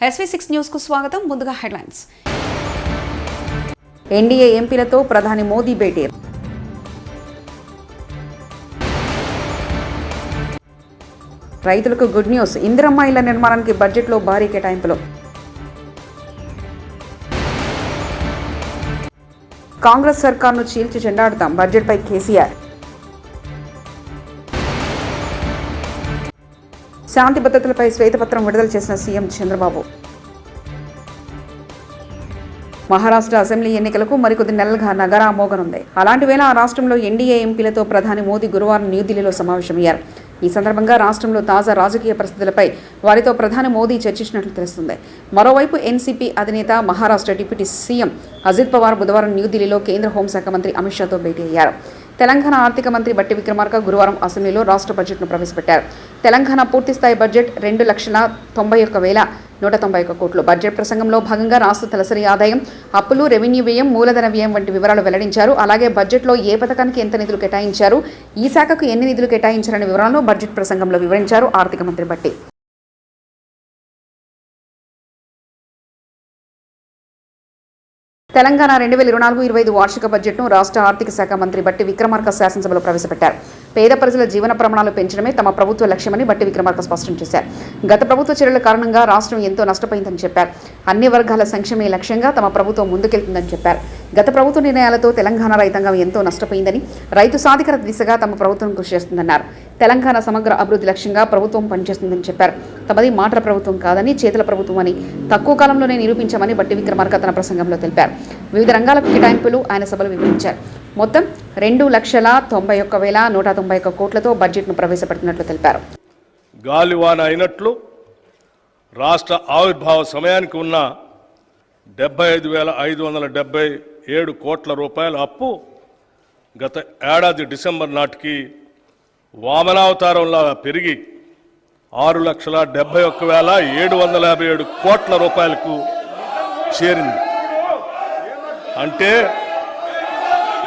SV6 news కు స్వాగతం. ముందుగా హెడ్లైన్స్. ఎన్డీఏ ఎంపీలతో ప్రధాని మోదీ భేటీ. రైతులకు గుడ్ న్యూస్. ఇందిరమ్మ ఇళ్ల నిర్మాణానికి బడ్జెట్లో భారీ కేటాయింపులు. కాంగ్రెస్ సర్కార్ను చీల్చి చెండాడుతాం. బడ్జెట్పై కేసీఆర్. శాంతి భద్రతలపై శ్వేతపత్రం విడుదల చేసిన సీఎం చంద్రబాబు. మహారాష్ట్ర అసెంబ్లీ ఎన్నికలకు మరికొద్ది నెలలుగా నగరా మోగనుంది. అలాంటి వేళ ఆ రాష్ట్రంలో ఎన్డీఏ ఎంపీలతో ప్రధాని మోదీ గురువారం న్యూఢిల్లీలో సమావేశమయ్యారు. ఈ సందర్భంగా రాష్ట్రంలో తాజా రాజకీయ పరిస్థితులపై వారితో ప్రధాని మోదీ చర్చించినట్లు తెలుస్తుంది. మరోవైపు ఎన్సీపీ అధినేత మహారాష్ట్ర డిప్యూటీ సీఎం అజిత్ పవార్ బుధవారం న్యూఢిల్లీలో కేంద్ర హోంశాఖ మంత్రి అమిత్ షాతో భేటీ అయ్యారు. తెలంగాణ ఆర్థిక మంత్రి బట్టి విక్రమార్క గురువారం అసెంబ్లీలో రాష్ట్ర బడ్జెట్ను ప్రవేశపెట్టారు. తెలంగాణ పూర్తిస్థాయి బడ్జెట్ 2,91,191 కోట్లు. బడ్జెట్ ప్రసంగంలో భాగంగా రాష్ట్ర తలసరి ఆదాయం, అప్పులు, రెవెన్యూ వ్యయం, మూలధన వ్యయం వంటి వివరాలు వెల్లడించారు. అలాగే బడ్జెట్లో ఏ పథకానికి ఎంత నిధులు కేటాయించారు, ఈ శాఖకు ఎన్ని నిధులు కేటాయించారనే వివరాలను బడ్జెట్ ప్రసంగంలో వివరించారు ఆర్థిక మంత్రి బట్టి. తెలంగాణ 2024-25 వార్షిక బడ్జెట్ను రాష్ట్ర ఆర్థిక శాఖ మంత్రి బట్టి విక్రమార్క శాసనసభలో ప్రవేశపెట్టారు. పేద ప్రజల జీవన ప్రమాణాలు పెంచడమే తమ ప్రభుత్వ లక్ష్యమని బట్టి విక్రమార్క స్పష్టం చేశారు. గత ప్రభుత్వ చర్యల కారణంగా రాష్ట్రం ఎంతో నష్టపోయిందని చెప్పారు. అన్ని వర్గాల సంక్షేమే లక్ష్యంగా తమ ప్రభుత్వం ముందుకెళ్తుందని చెప్పారు. గత ప్రభుత్వ నిర్ణయాలతో తెలంగాణ రైతాంగం ఎంతో నష్టపోయిందని, రైతు సాధికారత దిశగా తమ ప్రభుత్వం కృషి చేస్తుందన్నారు. తెలంగాణ సమగ్ర అభివృద్ధి లక్ష్యంగా ప్రభుత్వం పనిచేస్తుందని చెప్పారు. తమది మాటల ప్రభుత్వం కాదని, చేతుల ప్రభుత్వం అని తక్కువ కాలంలోనే నిరూపించామని బట్టి విక్రమార్క తన ప్రసంగంలో తెలిపారు. వివిధ రంగాలకు కేటాయింపులు ఆయన సభలో వివరించారు. మొత్తం 2,91,191 కోట్లతో బడ్జెట్ను ప్రవేశపెడుతున్నట్లు తెలిపారు. గాలివాన అయినట్లు రాష్ట్ర ఆవిర్భావ సమయానికి ఉన్న 75,577 కోట్ల రూపాయల అప్పు గత ఏడాది డిసెంబర్ నాటికి వామనావతారంలా పెరిగి 6,71,757 కోట్ల రూపాయలకు చేరింది. అంటే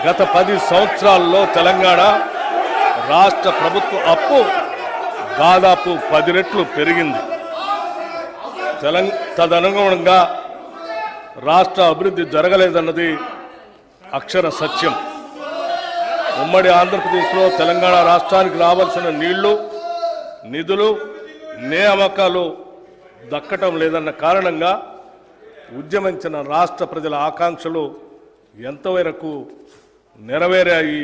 గత 10 సంవత్సరాల్లో తెలంగాణ రాష్ట్ర ప్రభుత్వ అప్పు దాదాపు 10 రెట్లు పెరిగింది. తదనుగుణంగా రాష్ట్ర అభివృద్ధి జరగలేదన్నది అక్షర సత్యం. ఉమ్మడి ఆంధ్రప్రదేశ్లో తెలంగాణ రాష్ట్రానికి రావాల్సిన నీళ్లు, నిధులు, నియామకాలు దక్కటం లేదన్న కారణంగా ఉద్యమించిన రాష్ట్ర ప్రజల ఆకాంక్షలు ఎంతవరకు నెరవేరాయి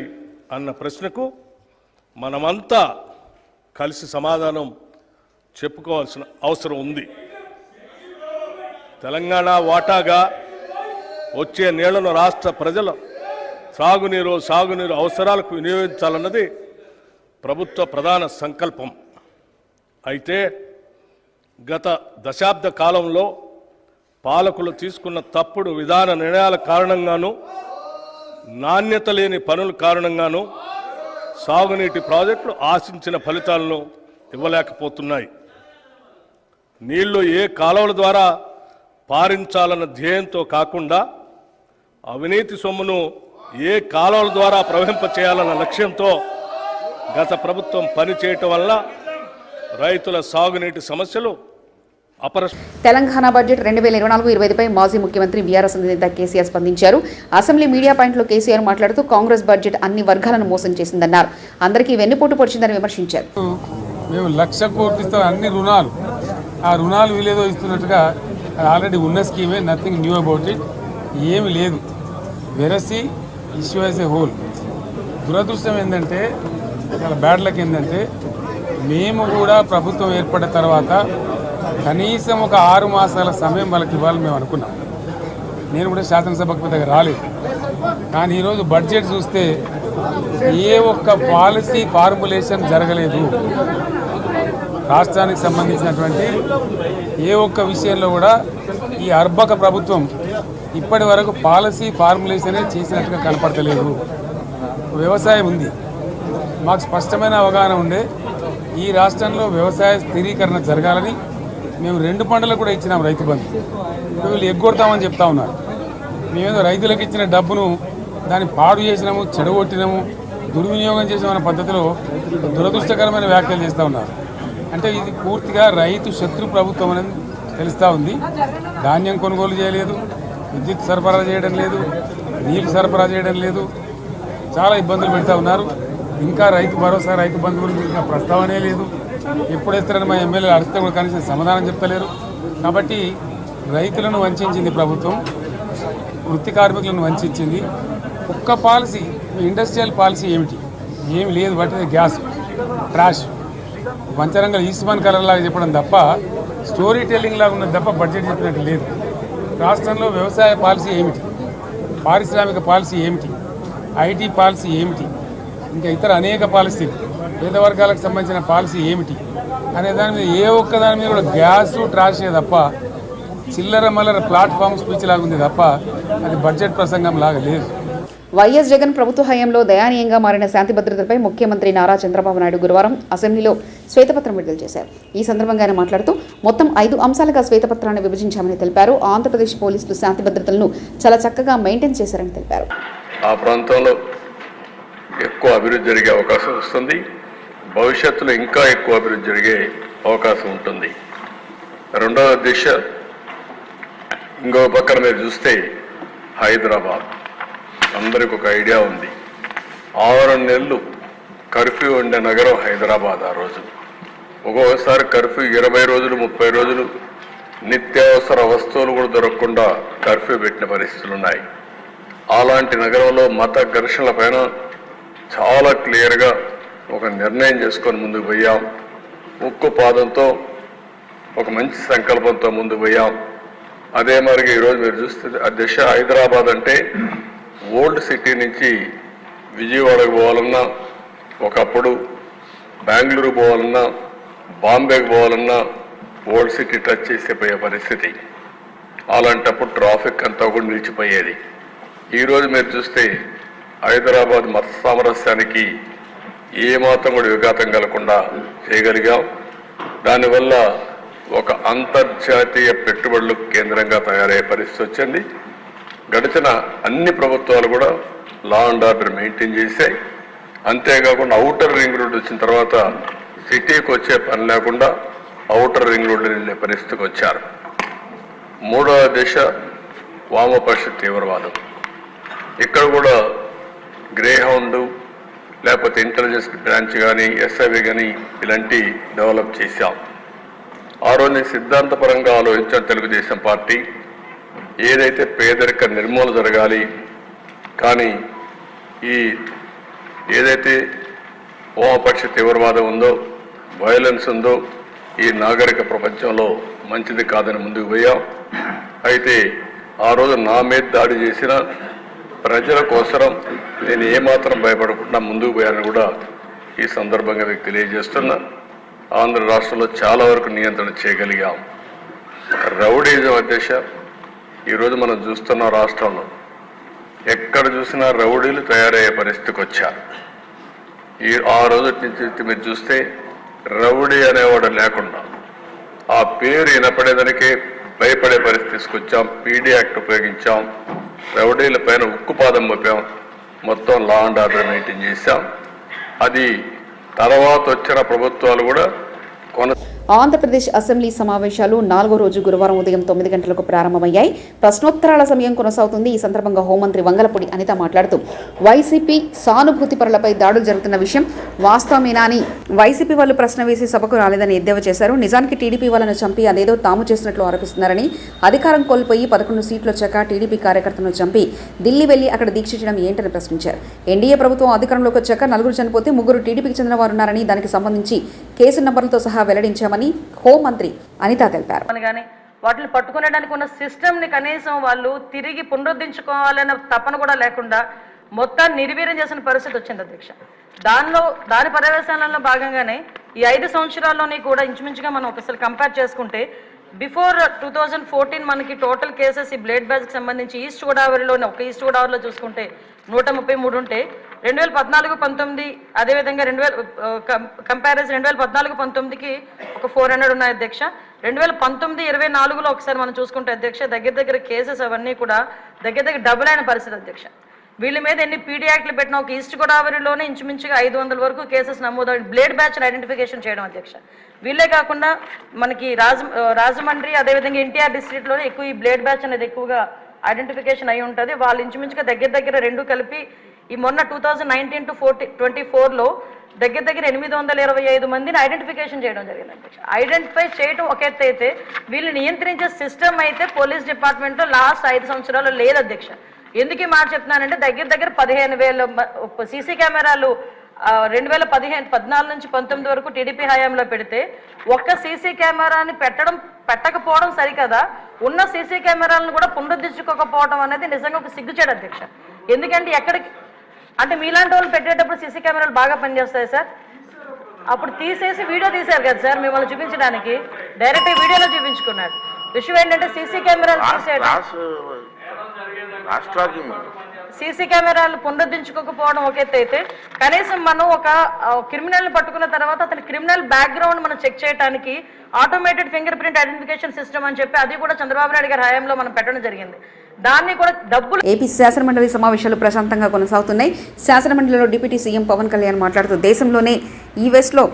అన్న ప్రశ్నకు మనమంతా కలిసి సమాధానం చెప్పుకోవాల్సిన అవసరం ఉంది. తెలంగాణ వాటాగా వచ్చే నీళ్లను రాష్ట్ర ప్రజల సాగునీరు అవసరాలకు వినియోగించాలన్నది ప్రభుత్వ ప్రధాన సంకల్పం. అయితే గత దశాబ్ద కాలంలో పాలకులు తీసుకున్న తప్పుడు విధాన నిర్ణయాల కారణంగాను, నాణ్యత లేని పనుల కారణంగాను సాగునీటి ప్రాజెక్టులు ఆశించిన ఫలితాలను ఇవ్వలేకపోతున్నాయి. నీళ్లు ఏ కాలువల ద్వారా పారించాలన్న ధ్యేయంతో కాకుండా అవినీతి సొమ్మును ఏ కాలువల ద్వారా ప్రవహింపచేయాలన్న లక్ష్యంతో గత ప్రభుత్వం పనిచేయటం వల్ల రైతుల సాగునీటి సమస్యలు తెలంగాణ బడ్జెట్ 2024-25పై మాజీ ముఖ్యమంత్రి బీఆర్ఎస్ నేత కేసీఆర్ స్పందించారు. అసెంబ్లీ మీడియా పాయింట్లో కేసీఆర్ మాట్లాడుతూ కాంగ్రెస్ బడ్జెట్ అన్ని వర్గాలను మోసం చేసిందన్నారు. అందరికీ వెన్నుపోటు పొడిచిందని విమర్శించారు. మేము 1,00,000 కోట్లు అన్ని రుణాలు, ఆ రుణాలు వీలేదో ఇస్తున్నట్టుగా ఆల్రెడీ ఉన్న స్కీమే, నథింగ్ న్యూ అబౌట్ ఇట్, ఏమి లేదు. వెరసి ఇష్యూ యాజ్ ఏ హోల్. దురదృష్టం ఏంటంటే, చాలా బ్యాడ్ లక్ ఏంటంటే, మేము కూడా ప్రభుత్వం ఏర్పడిన తర్వాత కనీసం ఒక 6 మాసాల సమయం వాళ్ళకి ఇవ్వాలని మేము అనుకున్నాం. నేను కూడా శాసనసభకు పెద్దగా రాలేదు. కానీ ఈరోజు బడ్జెట్ చూస్తే ఏ ఒక్క పాలసీ ఫార్ములేషన్ జరగలేదు. రాష్ట్రానికి సంబంధించినటువంటి ఏ ఒక్క విషయంలో కూడా ఈ అర్బక ప్రభుత్వం ఇప్పటి వరకు పాలసీ ఫార్ములేషనే చేసినట్టుగా కనపడతలేదు. వ్యవసాయం ఉంది, మాకు స్పష్టమైన అవగాహన ఉండే ఈ రాష్ట్రంలో వ్యవసాయ స్థిరీకరణ జరగాలని మేము 2 పంటలకు కూడా ఇచ్చినాం రైతు బంధు. వీళ్ళు ఎగ్గొడతామని చెప్తా ఉన్నారు. మేమేదో రైతులకు ఇచ్చిన డబ్బును దాన్ని పాడు చేసినాము, చెడగొట్టినాము, దుర్వినియోగం చేసిన పద్ధతిలో దురదృష్టకరమైన వ్యాఖ్యలు చేస్తూ ఉన్నారు. అంటే ఇది పూర్తిగా రైతు శత్రు ప్రభుత్వం అనేది తెలుస్తూ ఉంది. ధాన్యం కొనుగోలు చేయలేదు, విద్యుత్ సరఫరా చేయడం లేదు, నీళ్ళు సరఫరా చేయడం లేదు, చాలా ఇబ్బందులు పెడతా ఉన్నారు. ఇంకా రైతు భరోసా, రైతు బంధు గురించి ఇంకా ప్రస్తావనే లేదు. ఎప్పుడు వేస్తారని మా ఎమ్మెల్యేలు అడిగితే కూడా కనీసం సమాధానం చెప్తలేరు. కాబట్టి రైతులను వంచింది ప్రభుత్వం, వృత్తి కార్మికులను వంచింది. ఒక్క పాలసీ, ఇండస్ట్రియల్ పాలసీ ఏమి లేదు. బట్టి గ్యాస్ ట్రాష్ పంచరంగ ఈస్మాన్ కలర్ లాగా చెప్పడం తప్ప, స్టోరీ టెల్లింగ్ లాగా ఉన్నది తప్ప బడ్జెట్ చెప్పినట్టు లేదు. రాష్ట్రంలో వ్యవసాయ పాలసీ ఏమిటి, పారిశ్రామిక పాలసీ ఏమిటి, ఐటీ పాలసీ ఏమిటి, ఇంకా ఇతర అనేక పాలసీలు, పేద వర్గాలకు సంబంధించిన పాలసీ ఏమిటి అనే దాని మీద ఏ ఒక్క దాని మీద కూడా గ్యాసు ట్రాషే తప్ప, చిల్లర మల్లర ప్లాట్ఫామ్ స్పీచ్ లాగా ఉంది తప్ప అది బడ్జెట్ ప్రసంగం లాగా లేదు. వైఎస్ జగన్ ప్రభుత్వ హయాంలో దయనీయంగా మారిన శాంతి భద్రతలపై ముఖ్యమంత్రి నారా చంద్రబాబు నాయుడు గురువారం అసెంబ్లీలో శ్వేతపత్రం విడుదల చేశారు. ఈ సందర్భంగా ఆయన మాట్లాడుతూ మొత్తం 5 అంశాలుగా శ్వేతపత్రాన్ని విభజించామని తెలిపారు. ఆంధ్రప్రదేశ్ పోలీసులు శాంతి భద్రతలను చాలా చక్కగా మెయింటైన్ చేశారని తెలిపారు. ఆ ప్రాంతంలో ఎక్కువ అభివృద్ధి జరిగే అవకాశం వస్తుంది. భవిష్యత్తులో ఇంకా ఎక్కువ అభివృద్ధి జరిగే అవకాశం ఉంటుంది. రెండవ దిశ, ఇంకో పక్కన మీరు చూస్తే హైదరాబాద్, అందరికి ఒక ఐడియా ఉంది. 6 నెలలు కర్ఫ్యూ ఉండే నగరం హైదరాబాద్. ఆ రోజు ఒక్కొక్కసారి కర్ఫ్యూ 20 రోజులు 30 రోజులు నిత్యావసర వస్తువులు కూడా దొరకకుండా కర్ఫ్యూ పెట్టిన పరిస్థితులు ఉన్నాయి. అలాంటి నగరంలో మత ఘర్షణల పైన చాలా క్లియర్గా ఒక నిర్ణయం చేసుకొని ముందుకు పోయాం. ఉక్కు పాదంతో ఒక మంచి సంకల్పంతో ముందుకు పోయాం. అదే మరిగా ఈరోజు మీరు చూస్తే ఆ దిశ హైదరాబాద్ అంటే ఓల్డ్ సిటీ నుంచి విజయవాడకు పోవాలన్నా, ఒకప్పుడు బెంగళూరు పోవాలన్నా, బాంబేకి పోవాలన్నా ఓల్డ్ సిటీ టచ్ చేసిపోయే పరిస్థితి. అలాంటప్పుడు ట్రాఫిక్ అంతా కూడా నిలిచిపోయేది. ఈరోజు మీరు చూస్తే హైదరాబాద్ మత సామరస్యానికి ఏమాత్రం కూడా విఘాతం కలగకుండా చేయగలిగాం. దానివల్ల ఒక అంతర్జాతీయ పెట్టుబడులు కేంద్రంగా తయారయ్యే పరిస్థితి వచ్చింది. గడిచిన అన్ని ప్రభుత్వాలు కూడా లా అండ్ ఆర్డర్ మెయింటైన్ చేశాయి. అంతేకాకుండా ఔటర్ రింగ్ రోడ్ వచ్చిన తర్వాత సిటీకి వచ్చే పని లేకుండా ఔటర్ రింగ్ రోడ్లు వెళ్ళే పరిస్థితికి వచ్చారు. మూడవ దిశ వామపక్ష తీవ్రవాదం. ఇక్కడ కూడా గ్రే హౌండ్ లేకపోతే ఇంటెలిజెన్స్ బ్రాంచ్ కానీ ఎస్ఐవి కానీ ఇలాంటి డెవలప్ చేశాం. ఆ రోజు సిద్ధాంతపరంగా ఆలోచించిన తెలుగుదేశం పార్టీ ఏదైతే పేదరిక నిర్మూలన జరగాలి, కానీ ఈ ఏదైతే వామపక్ష తీవ్రవాదం ఉందో, వైలెన్స్ ఉందో ఈ నాగరిక ప్రపంచంలో మంచిది కాదని ముందుకు పోయాం. అయితే ఆ రోజు నా మీద దాడి చేసిన ప్రజల కోసరం నేను ఏమాత్రం భయపడకుండా ముందుకు పోయానని కూడా ఈ సందర్భంగా మీకు తెలియజేస్తున్నా. ఆంధ్ర రాష్ట్రంలో చాలా వరకు నియంత్రణ చేయగలిగాం. రౌడీజం అధ్యక్ష ఈరోజు మనం చూస్తున్న రాష్ట్రంలో ఎక్కడ చూసినా రౌడీలు తయారయ్యే పరిస్థితికి వచ్చారు. ఆ రోజు నుంచి మీరు చూస్తే రౌడీ అనేవాడు లేకుండా ఆ పేరు వినపడేదానికే భయపడే పరిస్థితి తీసుకొచ్చాం. పీడీ యాక్ట్ ఉపయోగించాం, రౌడీల పైన ఉక్కుపాదం మోపాం, మొత్తం లా అండ్ ఆర్డర్ మెయింటైన్ చేశాం. అది తర్వాత వచ్చిన ప్రభుత్వాలు కూడా ఆంధ్రప్రదేశ్ అసెంబ్లీ సమావేశాలు 4వ రోజు గురువారం ఉదయం 9 గంటలకు ప్రారంభమయ్యాయి. ప్రశ్నోత్తరాల సమయం కొనసాగుతుంది. ఈ సందర్భంగా హోంమంత్రి వంగలపూడి అనిత మాట్లాడుతూ వైసీపీ సానుభూతి పరులపై దాడులు జరుగుతున్న విషయం వాస్తవమేనా అని వైసీపీ వాళ్ళు ప్రశ్న వేసి సభకు రాలేదని ఎద్దేవా చేశారు. నిజానికి టీడీపీ వాళ్ళను చంపి అదేదో తాము చేసినట్లు ఆరోపిస్తున్నారని, అధికారం కోల్పోయి 11 సీట్లు వచ్చాక టీడీపీ కార్యకర్తలను చంపి ఢిల్లీ వెళ్లి అక్కడ దీక్ష చేయడం ఏంటని ప్రశ్నించారు. ఎన్డీఏ ప్రభుత్వం అధికారంలోకి వచ్చాక 4 చనిపోతే 3 టీడీపీకి చెందిన వారు ఉన్నారని, దానికి సంబంధించి కేసు నంబర్లతో సహా వెల్లడించామని హోంమంత్రి అనిత తెలిపారు. వాటిని పట్టుకునేడానికి ఉన్న సిస్టమ్ని కనీసం వాళ్ళు తిరిగి పునరుద్ధరించుకోవాలన్న తపన కూడా లేకుండా మొత్తాన్ని నిర్వీర్యం చేసిన పరిస్థితి వచ్చింది అధ్యక్ష. దాని పర్యవేక్షణలో భాగంగానే ఈ 5 సంవత్సరాల్లోని కూడా ఇంచుమించుగా మనం ఒకసారి కంపేర్ చేసుకుంటే బిఫోర్ 2014 మనకి టోటల్ కేసెస్ ఈ బ్లేడ్ బ్యాచ్కి సంబంధించి ఈస్ట్ గోదావరిలో చూసుకుంటే 133 ఉంటే 2014-19 అదేవిధంగా 2014-19కి ఒక 400 ఉన్నాయి అధ్యక్ష. 2019-24లో ఒకసారి మనం చూసుకుంటే అధ్యక్ష దగ్గర కేసెస్ అవన్నీ కూడా దగ్గర డబుల్ అయిన పరిస్థితి అధ్యక్ష. వీళ్ళ మీద ఎన్ని పీడీ యాక్ట్లు పెట్టినా ఒక ఈస్ట్ గోదావరిలోనే ఇంచుమించుగా 500 వరకు కేసెస్ నమోదు బ్లేడ్ బ్యాచ్ ఐడెంటిఫికేషన్ చేయడం అధ్యక్ష. వీళ్ళే కాకుండా మనకి రాజమండ్రి అదేవిధంగా ఎన్టీఆర్ డిస్ట్రిక్ట్లోనే ఎక్కువ ఈ బ్లేడ్ బ్యాచ్ అనేది ఎక్కువగా ఐడెంటిఫికేషన్ అయి ఉంటుంది. వాళ్ళు ఇంచుమించుగా దగ్గర రెండు కలిపి ఈ మొన్న 2019 to 24లో దగ్గర 825 మందిని ఐడెంటిఫికేషన్ చేయడం జరిగింది అధ్యక్ష. ఐడెంటిఫై చేయడం ఒక ఎత్తు అయితే వీళ్ళు నియంత్రించే సిస్టమ్ అయితే పోలీస్ డిపార్ట్మెంట్లో లాస్ట్ 5 సంవత్సరాలు లేదు అధ్యక్ష. ఎందుకు ఈ మాట చెప్తున్నానంటే దగ్గర 15,000 సీసీ కెమెరాలు 2014 నుంచి 19 వరకు టీడీపీ హయాంలో పెడితే ఒక్క సీసీ కెమెరాని పెట్టకపోవడం సరికదా, ఉన్న సీసీ కెమెరాలను కూడా పునరుద్ధరించుకోకపోవడం అనేది నిజంగా ఒక సిగ్గుచేడు అధ్యక్ష. ఎందుకంటే ఎక్కడికి అంటే మీలాంటి వాళ్ళు పెట్టేటప్పుడు సీసీ కెమెరాలు బాగా పనిచేస్తాయి సార్. అప్పుడు తీసేసి వీడియో తీశారు కదా సార్, మిమ్మల్ని చూపించడానికి డైరెక్ట్ వీడియోలో చూపించుకున్నాడు. విషయం ఏంటంటే సీసీ కెమెరాలు తీసేయడం, సీసీ కెమెరాలు పునరుద్ధరించుకోకపోవడం ఒక ఎత్తు అయితే కనీసం మనం ఒక క్రిమినల్ని పట్టుకున్న తర్వాత అతని క్రిమినల్ బ్యాక్గ్రౌండ్ మనం చెక్ చేయడానికి automated finger print identification system అని చెప్పి అది కూడా చంద్రబాబు నాయుడు గారి హయాంలో మనం పెట్టడం జరిగింది. దాన్ని కూడా డబ్బులు. ఏపీ శాసనమండలి సమావేశాలు ప్రశాంతంగా కొనసాగుతున్నాయి. శాసనమండలిలో డిప్యూటీ సీఎం పవన్ కళ్యాణ్ మాట్లాడుతూ దేశంలోనే ఈ వెస్ట్లో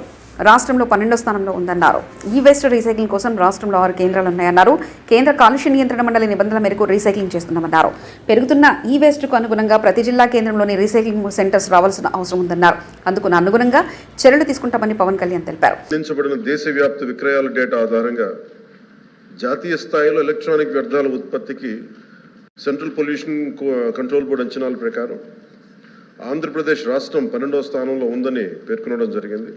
రాష్ట్రంలో 12వ స్థానంలో ఉందన్నారు. ఈ వేస్ట్ రీసైక్లింగ్ కోసం రాష్ట్రంలో 6 కేంద్రాలు ఉన్నాయన్నారు. కేంద్ర కాలుష్య నియంత్రణ మండలి నిబంధనల మేరకు రీసైక్లింగ్ చేస్తున్నామన్నారు. పెరుగుతున్న ఈ వేస్ట్కు అనుగుణంగా ప్రతి జిల్లా కేంద్రంలోని రీసైక్లింగ్ సెంటర్స్ రావాల్సిన అవసరం ఉందన్నారు. అందుకు అనుగుణంగా చర్యలు తీసుకుంటామని పవన్ కళ్యాణ్ తెలిపారు. దేశవ్యాప్త విక్రయాల డేటా ఆధారంగా జాతీయ స్థాయిలో ఎలక్ట్రానిక్ వ్యర్థాల ఉత్పత్తికి సెంట్రల్ పొల్యూషన్ కంట్రోల్ బోర్డు అంచనాల ప్రకారం ఆంధ్రప్రదేశ్ రాష్ట్రం 12వ స్థానంలో ఉందని పేర్కొనడం జరిగింది.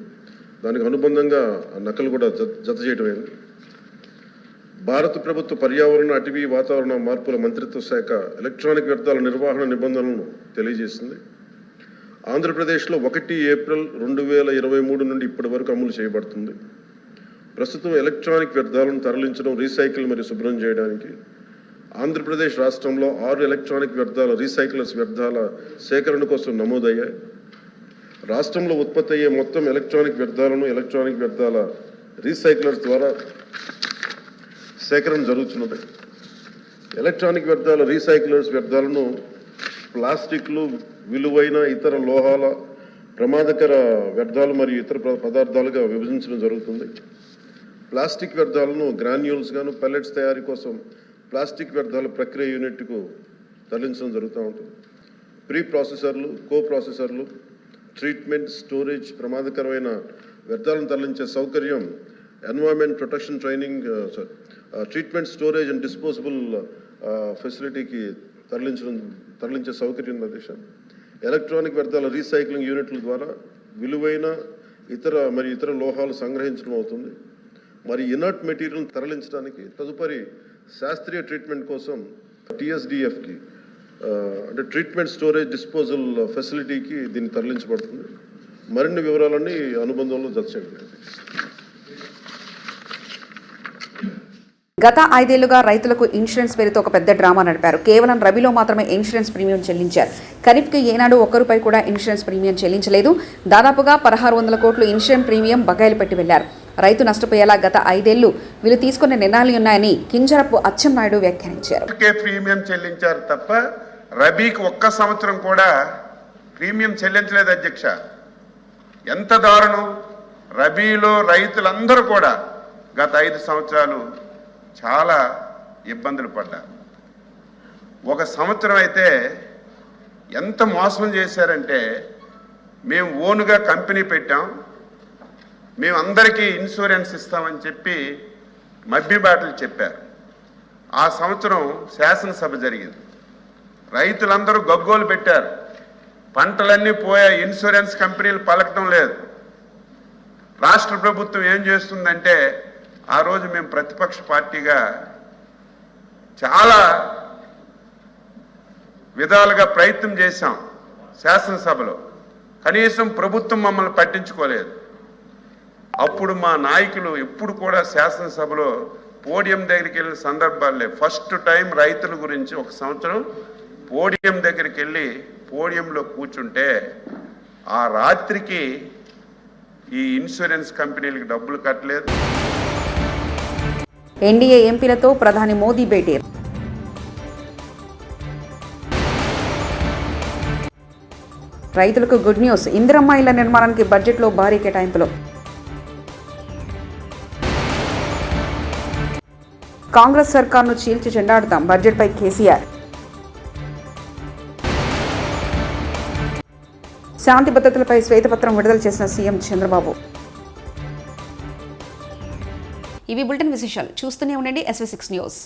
దానికి అనుబంధంగా నకలు కూడా జత చేయడమైంది. భారత ప్రభుత్వ పర్యావరణ, అటవీ, వాతావరణ మార్పుల మంత్రిత్వ శాఖ ఎలక్ట్రానిక్ వ్యర్థాల నిర్వహణ నిబంధనలను తెలియజేసింది. ఆంధ్రప్రదేశ్లో 1 ఏప్రిల్ 2023 నుండి ఇప్పటి వరకు అమలు చేయబడుతుంది. ప్రస్తుతం ఎలక్ట్రానిక్ వ్యర్థాలను తరలించడం, రీసైకిల్ మరియు శుభ్రం చేయడానికి ఆంధ్రప్రదేశ్ రాష్ట్రంలో 6 ఎలక్ట్రానిక్ వ్యర్థాల రీసైకిల్స్ వ్యర్థాల సేకరణ కోసం నమోదయ్యాయి. రాష్ట్రంలో ఉత్పత్తి అయ్యే మొత్తం ఎలక్ట్రానిక్ వ్యర్థాలను ఎలక్ట్రానిక్ వ్యర్థాల రీసైక్లర్స్ ద్వారా సేకరణ జరుగుతున్నది. ఎలక్ట్రానిక్ వ్యర్థాల రీసైక్లర్స్ వ్యర్థాలను ప్లాస్టిక్లు, విలువైన ఇతర లోహాల, ప్రమాదకర వ్యర్థాలు మరియు ఇతర పదార్థాలుగా విభజించడం జరుగుతుంది. ప్లాస్టిక్ వ్యర్థాలను గ్రాన్యూల్స్ గాను, పెల్లెట్స్ తయారీ కోసం ప్లాస్టిక్ వ్యర్థాల ప్రక్రియ యూనిట్కు తరలించడం జరుగుతూ ఉంటుంది. ప్రీ ప్రాసెసర్లు, కో ప్రాసెసర్లు, ట్రీట్మెంట్, స్టోరేజ్, ప్రమాదకరమైన వ్యర్థాలను తరలించే సౌకర్యం, environment protection training, treatment, storage and disposable ఫెసిలిటీకి తరలించే సౌకర్యం అధ్యక్ష. ఎలక్ట్రానిక్ వ్యర్థాల రీసైక్లింగ్ యూనిట్ల ద్వారా విలువైన ఇతర లోహాలు సంగ్రహించడం అవుతుంది. మరి ఇనర్ట్ మెటీరియల్ తరలించడానికి తదుపరి శాస్త్రీయ ట్రీట్మెంట్ కోసం TSDFకి అంటే ట్రీట్మెంట్, స్టోరేజ్, డిస్పోజల్ ఫెసిలిటీకి దీన్ని తరలించబడుతుంది. మరిన్ని వివరాలన్నీ అనుబంధంలో జత చేయండి. గత 5 ఏళ్లుగా రైతులకు ఇన్సూరెన్స్ పేరుతో ఒక పెద్ద డ్రామా నడిపారు. కేవలం రబీలో మాత్రమే ఇన్సూరెన్స్ ప్రీమియం చెల్లించారు. ఖరీఫ్కి ఏనాడు ₹1 కూడా ఇన్సూరెన్స్ ప్రీమియం చెల్లించలేదు. దాదాపుగా 1600 కోట్లు ఇన్సూరెన్స్ ప్రీమియం బకాయిలు పెట్టి వెళ్లారు. రైతు నష్టపోయేలా గత 5 ఏళ్లు వీళ్ళు తీసుకున్న నిర్ణయాలు ఉన్నాయని కింజరపు అచ్చెన్నాయుడు వ్యాఖ్యానించారు. ప్రీమియం చెల్లించారు తప్ప రబీకి ఒక్క సంవత్సరం కూడా ప్రీమియం చెల్లించలేదు అధ్యక్ష. ఎంత దారుణం! రబీలో రైతులందరూ కూడా గత 5 సంవత్సరాలు చాలా ఇబ్బందులు పడ్డారు. ఒక సంవత్సరం అయితే ఎంత మోసం చేశారంటే, మేము ఓన్గా కంపెనీ పెట్టాం, మేము అందరికీ ఇన్సూరెన్స్ ఇస్తామని చెప్పి మభ్యబాటలు చెప్పారు. ఆ సంవత్సరం శాసనసభ జరిగింది. రైతులందరూ గగ్గోలు పెట్టారు. పంటలన్నీ పోయా, ఇన్సూరెన్స్ కంపెనీలు పలకటం లేదు. రాష్ట్ర ప్రభుత్వం ఏం చేస్తుందంటే, ఆ రోజు మేము ప్రతిపక్ష పార్టీగా చాలా విధాలుగా ప్రయత్నం చేశాం శాసనసభలో. కనీసం ప్రభుత్వం మమ్మల్ని పట్టించుకోలేదు. అప్పుడు మా నాయకులు ఎప్పుడు కూడా శాసనసభలో పోడియం దగ్గరికి వెళ్ళిన సందర్భాలే. ఫస్ట్ టైం రైతుల గురించి ఒక సంవత్సరం పోడియం దగ్గరికి వెళ్ళి పోడియంలో కూర్చుంటే ఆ రాత్రికి ఈ ఇన్సూరెన్స్ కంపెనీలకు డబ్బులు కట్టలేదు. ఎన్డీఏ ఎంపీలతో ప్రధాని మోదీ భేటీ. రైతులకు గుడ్ న్యూస్. ఇందిరమ్మ ఇళ్ల నిర్మాణానికి బడ్జెట్లో భారీ కేటాయింపులు. కాంగ్రెస్ సర్కార్ను చీల్చి చెండాడుతాం బడ్జెట్పై కేసీఆర్. శాంతి భద్రతలపై శ్వేతపత్రం విడుదల చేసిన సీఎం చంద్రబాబు. ఇవి బులెటిన్ విశేషాలు. చూస్తూనే ఉండండి SV6 న్యూస్.